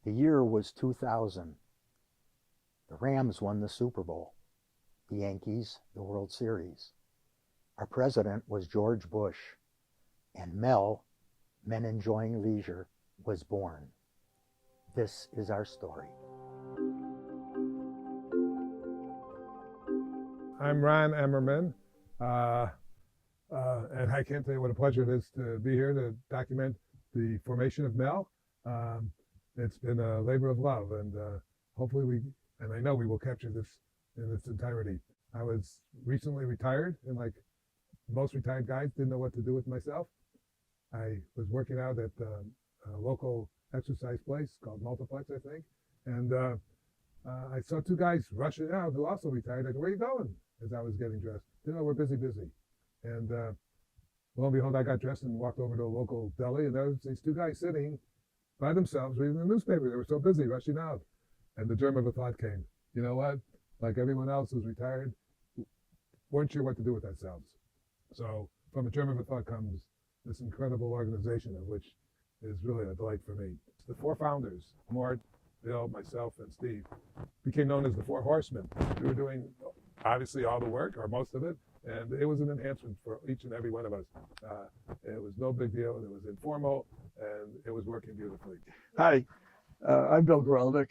The year was 2000. The Rams won the Super Bowl. The Yankees, the World Series. Our president was George Bush, and MEL, Men Enjoying Leisure, was born. This is our story. I'm Ron Emmerman, and I can't tell you what a pleasure it is to be here to document the formation of MEL. It's been a labor of love, and hopefully and I know we will capture this in its entirety. I was recently retired, and like most retired guys, didn't know what to do with myself. I was working out at a local exercise place called Multiplex, I think, and I saw two guys rushing out who also retired. I go, "Where are you going?" As I was getting dressed. You know, we're busy. And lo and behold, I got dressed and walked over to a local deli, and there was these two guys sitting by themselves reading the newspaper. They were so busy rushing out. And the germ of a thought came. You know what? Like everyone else who's retired, weren't sure what to do with ourselves. So from a germ of a thought comes this incredible organization, of which is really a delight for me. The four founders, Mort, Bill, myself, and Steve, became known as the Four Horsemen. We were doing obviously all the work, or most of it, and it was an enhancement for each and every one of us. It was no big deal. It was informal, and it was working beautifully. Hi, I'm Bill Graldick.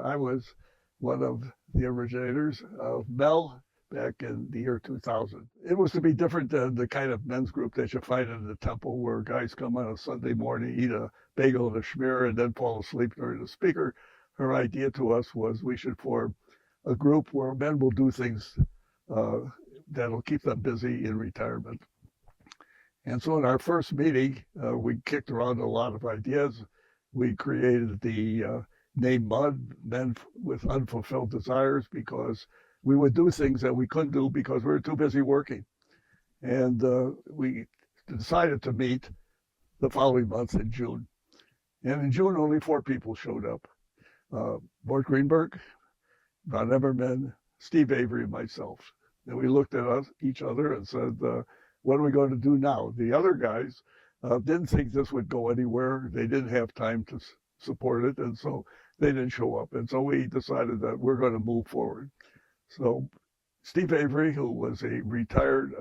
I was one of the originators of MEL back in the year 2000. It was to be different than the kind of men's group that you find in the temple, where guys come on a Sunday morning, eat a bagel and a schmear, and then fall asleep during the speaker. Her idea to us was we should form a group where men will do things that'll keep them busy in retirement. And so in our first meeting, we kicked around a lot of ideas. We created the name MUD, Men with Unfulfilled Desires, because we would do things that we couldn't do because we were too busy working. And we decided to meet the following month in June. And in June, only 4 people showed up. Mort Greenberg, Ron Emmerman, Steve Avery, and myself. And we looked at each other and said, what are we going to do now? The other guys didn't think this would go anywhere. They didn't have time to support it, and so they didn't show up. And so we decided that we're going to move forward. So Steve Avery, who was a retired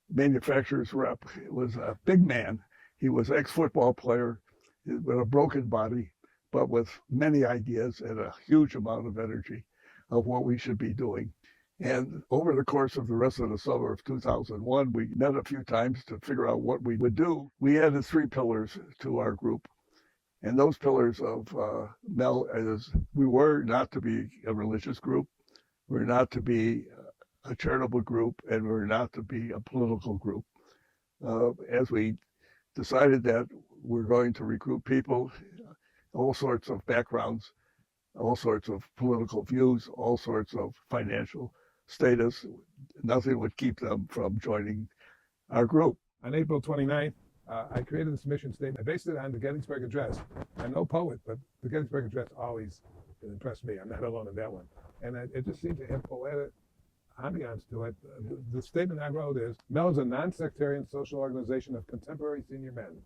manufacturer's rep, was a big man. He was an ex-football player with a broken body, but with many ideas and a huge amount of energy of what we should be doing. And over the course of the rest of the summer of 2001, we met a few times to figure out what we would do. We added 3 pillars to our group. And those pillars of MEL is we were not to be a religious group, we're not to be a charitable group, and we're not to be a political group. As we decided that we're going to recruit people, all sorts of backgrounds, all sorts of political views, all sorts of financial status, nothing would keep them from joining our group. On April 29th, I created this mission statement. I based it on the Gettysburg Address. I'm no poet, but the Gettysburg Address always impressed me. I'm not alone in that one. And it just seemed to have poetic ambiance to it. The statement I wrote is, MEL is a nonsectarian social organization of contemporary senior men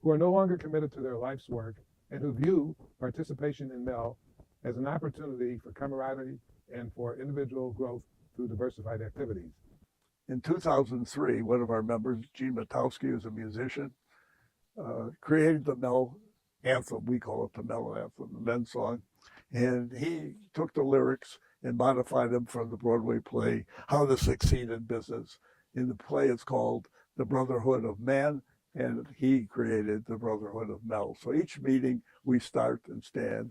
who are no longer committed to their life's work and who view participation in MEL as an opportunity for camaraderie and for individual growth through diversified activities. In 2003, one of our members, Gene Matowski, who's a musician, created the MEL anthem. We call it the MEL anthem, the men's song. And he took the lyrics and modified them from the Broadway play, How to Succeed in Business. In the play, it's called The Brotherhood of Man, and he created the Brotherhood of MEL. So each meeting, we start and stand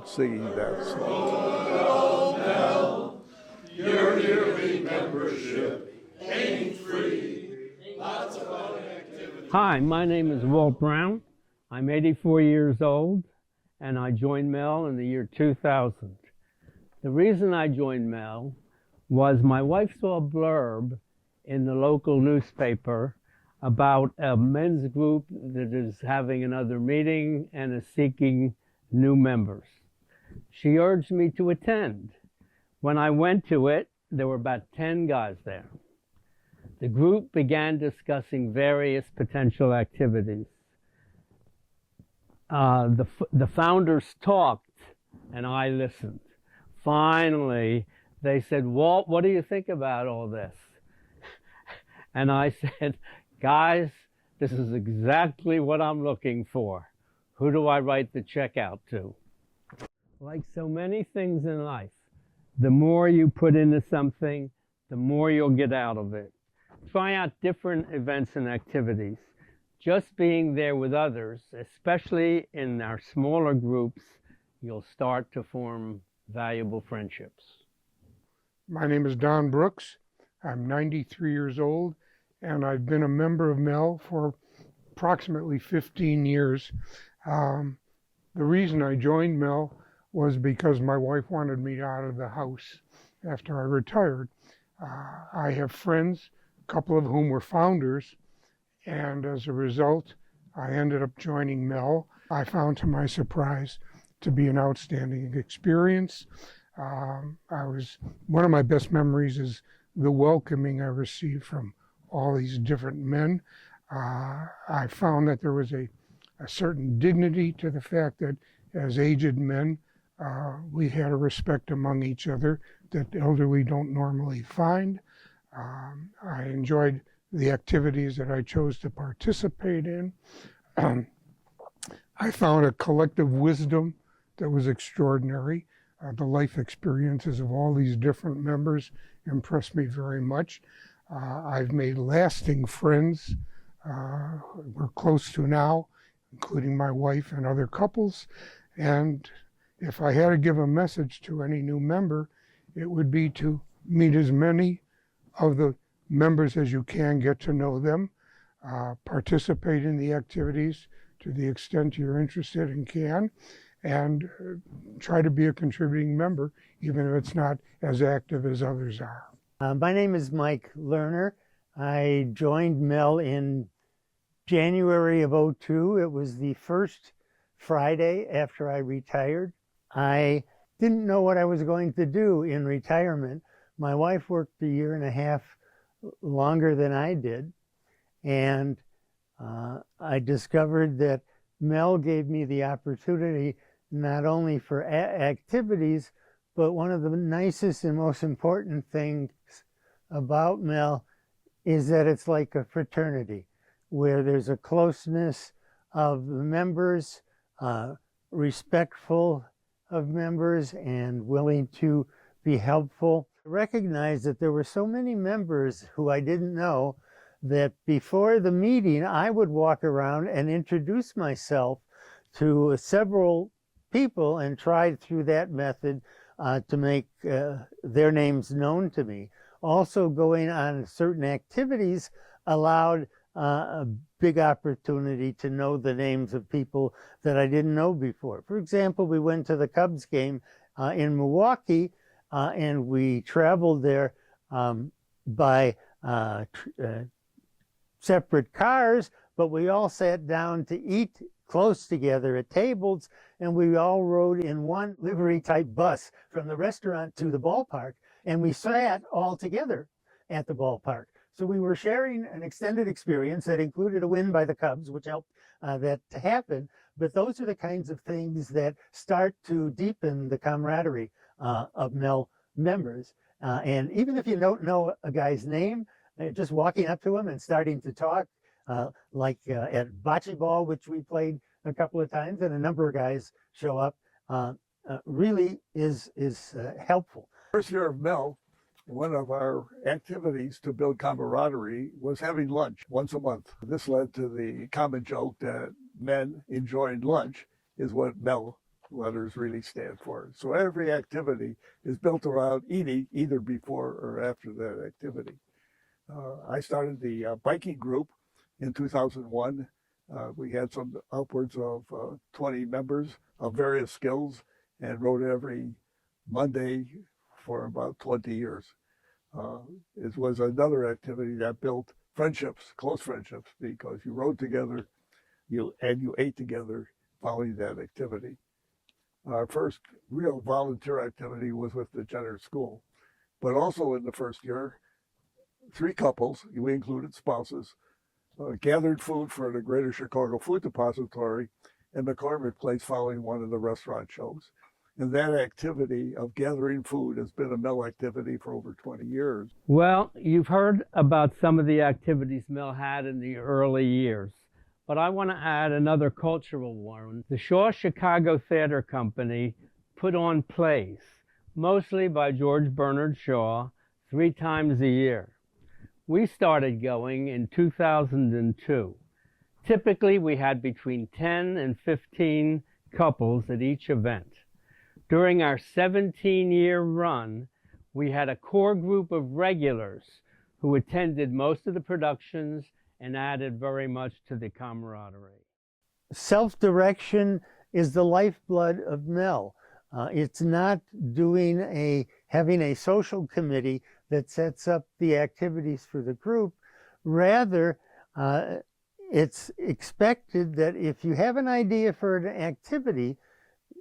singing that song. Oh, MEL, your yearly membership ain't free. Lots of fun activities. Hi, my name is Walt Brown. I'm 84 years old, and I joined MEL in the year 2000. The reason I joined MEL was my wife saw a blurb in the local newspaper about a men's group that is having another meeting and is seeking new members. She urged me to attend. When I went to it, there were about 10 guys there. The group began discussing various potential activities. the founders talked and I listened. Finally, they said, Walt, what do you think about all this? And I said, guys, this is exactly what I'm looking for. Who do I write the check out to? Like so many things in life, the more you put into something, the more you'll get out of it. Try out different events and activities. Just being there with others, especially in our smaller groups, you'll start to form valuable friendships. My name is Don Brooks. I'm 93 years old, and I've been a member of MEL for approximately 15 years. The reason I joined MEL was because my wife wanted me out of the house after I retired. I have friends, a couple of whom were founders, and as a result, I ended up joining MEL. I found, to my surprise, to be an outstanding experience. One of my best memories is the welcoming I received from all these different men. I found that there was a certain dignity to the fact that as aged men, we had a respect among each other that the elderly don't normally find. I enjoyed the activities that I chose to participate in. I found a collective wisdom that was extraordinary. The life experiences of all these different members impressed me very much. I've made lasting friends we're close to now, including my wife and other couples. And if I had to give a message to any new member, it would be to meet as many of the members as you can, get to know them, participate in the activities to the extent you're interested and can, and try to be a contributing member, even if it's not as active as others are. My name is Mike Lerner. I joined MEL in January of '02. It was the first Friday after I retired. I didn't know what I was going to do in retirement. My wife worked a year and a half longer than I did, and I discovered that MEL gave me the opportunity not only for activities, but one of the nicest and most important things about MEL is that it's like a fraternity where there's a closeness of the members, respectful of members, and willing to be helpful. I recognized that there were so many members who I didn't know that before the meeting, I would walk around and introduce myself to several people and try through that method to make their names known to me. Also, going on certain activities allowed a big opportunity to know the names of people that I didn't know before. For example, we went to the Cubs game in Milwaukee, and we traveled there by separate cars, but we all sat down to eat close together at tables, and we all rode in one livery-type bus from the restaurant to the ballpark, and we sat all together at the ballpark. So we were sharing an extended experience that included a win by the Cubs, which helped that to happen. But those are the kinds of things that start to deepen the camaraderie of MEL members. And even if you don't know a guy's name, just walking up to him and starting to talk, like at bocce ball, which we played a couple of times, and a number of guys show up, really is helpful. First year of MEL, one of our activities to build camaraderie was having lunch once a month. This led to the common joke that men enjoying lunch is what MEL letters really stand for. So every activity is built around eating either before or after that activity. I started the biking group in 2001. We had some upwards of 20 members of various skills and rode every Monday for about 20 years. It was another activity that built friendships, close friendships, because you rode together and you ate together following that activity. Our first real volunteer activity was with the Jenner School, but also in the first year, 3 couples, we included spouses, gathered food for the Greater Chicago Food Depository in McCormick Place following one of the restaurant shows. And that activity of gathering food has been a MEL activity for over 20 years. Well, you've heard about some of the activities MEL had in the early years, but I want to add another cultural one. The Shaw Chicago Theater Company put on plays, mostly by George Bernard Shaw, 3 times a year. We started going in 2002. Typically, we had between 10 and 15 couples at each event. During our 17-year run, we had a core group of regulars who attended most of the productions and added very much to the camaraderie. Self-direction is the lifeblood of MEL. It's not having a social committee that sets up the activities for the group. Rather, it's expected that if you have an idea for an activity,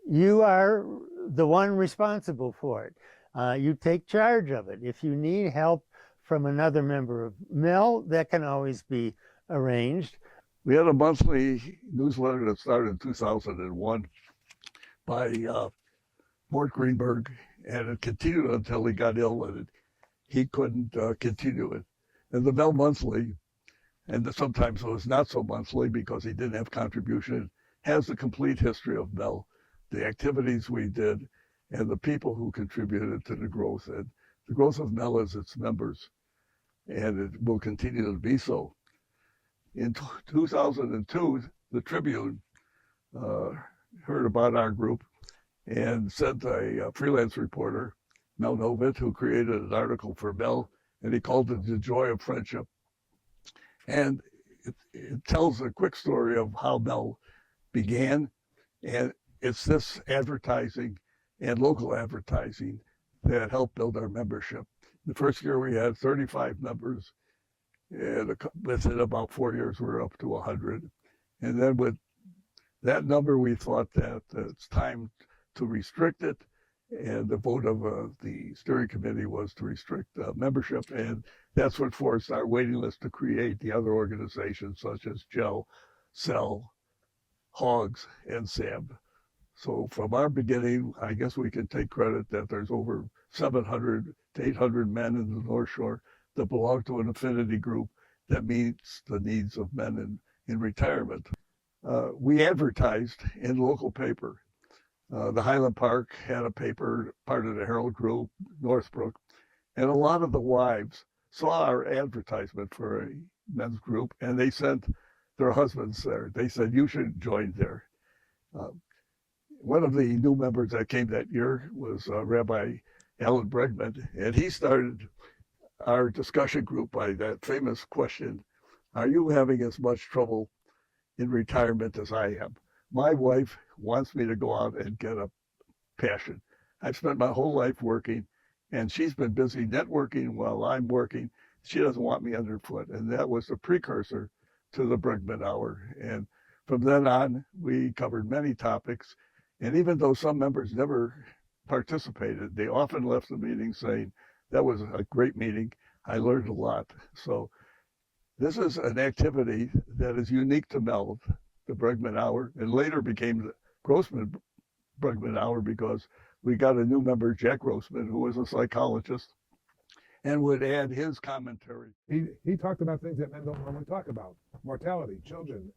you are the one responsible for it. You take charge of it. If you need help from another member of MEL, that can always be arranged. We had a monthly newsletter that started in 2001 by Mort Greenberg, and it continued until he got ill and he couldn't continue it. And the MEL Monthly, and sometimes it was not so monthly because he didn't have contribution, has the complete history of MEL, the activities we did, and the people who contributed to the growth. And the growth of MEL is its members, and it will continue to be so. In 2002, the Tribune heard about our group and sent a freelance reporter, Mel Novit, who created an article for MEL, and he called it The Joy of Friendship. And it tells a quick story of how MEL began, and it's this advertising and local advertising that helped build our membership. The first year we had 35 members, and within about 4 years we were up to 100. And then with that number, we thought that it's time to restrict it, and the vote of the steering committee was to restrict membership, and that's what forced our waiting list to create the other organizations such as GEL, CEL, HOGS, and SAB. So from our beginning, I guess we can take credit that there's over 700 to 800 men in the North Shore that belong to an affinity group that meets the needs of men in retirement. We advertised in local paper. The Highland Park had a paper, part of the Herald Group, Northbrook, and a lot of the wives saw our advertisement for a men's group, and they sent their husbands there. They said, you should join there. One of the new members that came that year was Rabbi Alan Bregman, and he started our discussion group by that famous question, are you having as much trouble in retirement as I am? My wife wants me to go out and get a passion. I've spent my whole life working, and she's been busy networking while I'm working. She doesn't want me underfoot, and that was the precursor to the Bregman Hour. And from then on, we covered many topics, and even though some members never participated, they often left the meeting saying, that was a great meeting. I learned a lot. So this is an activity that is unique to MEL, the Bregman Hour, and later became the Grossman Bregman Hour because we got a new member, Jack Grossman, who was a psychologist, and would add his commentary. He talked about things that men don't normally talk about: mortality, children,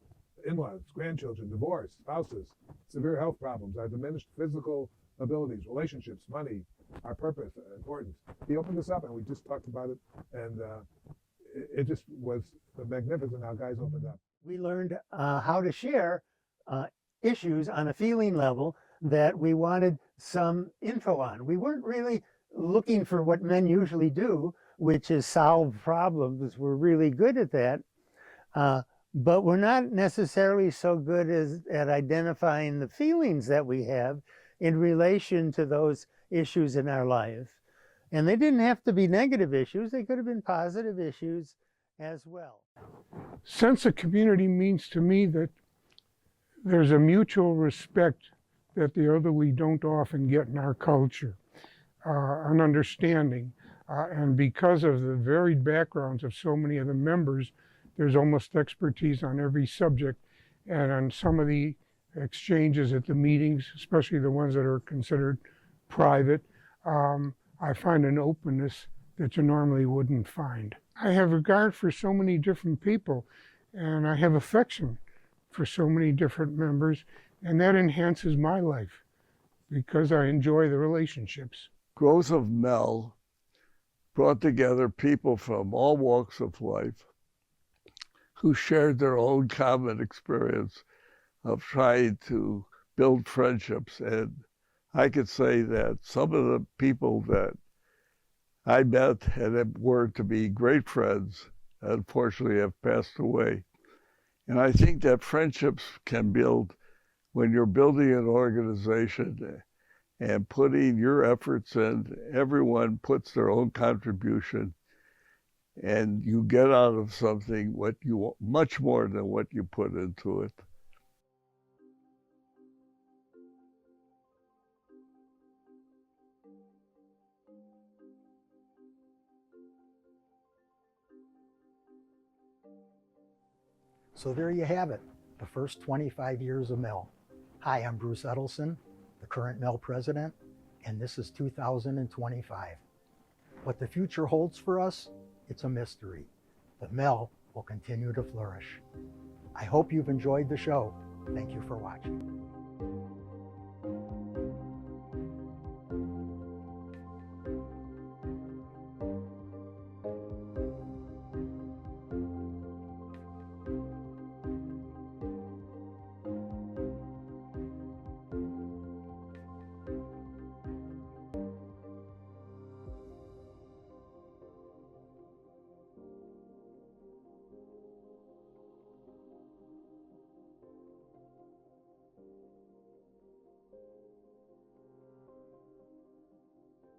in-laws, grandchildren, divorce, spouses, severe health problems, our diminished physical abilities, relationships, money, our purpose, importance. He opened this up, and we just talked about it, and it just was magnificent how guys opened up. We learned how to share issues on a feeling level that we wanted some info on. We weren't really looking for what men usually do, which is solve problems. We're really good at that, but we're not necessarily so good at identifying the feelings that we have in relation to those issues in our life. And they didn't have to be negative issues. They could have been positive issues as well. Sense of community means to me that there's a mutual respect that the elderly don't often get in our culture, an understanding. And because of the varied backgrounds of so many of the members, there's almost expertise on every subject. And on some of the exchanges at the meetings, especially the ones that are considered private, I find an openness that you normally wouldn't find. I have regard for so many different people, and I have affection for so many different members, and that enhances my life because I enjoy the relationships. Growth of MEL brought together people from all walks of life who shared their own common experience of trying to build friendships. And I could say that some of the people that I met and were to be great friends, unfortunately have passed away. And I think that friendships can build when you're building an organization and putting your efforts in. Everyone puts their own contribution, and you get out of something what you much more than what you put into it. So there you have it, the first 25 years of MEL. Hi, I'm Bruce Edelson, the current MEL president, and this is 2025. What the future holds for us, it's a mystery. But MEL will continue to flourish. I hope you've enjoyed the show. Thank you for watching.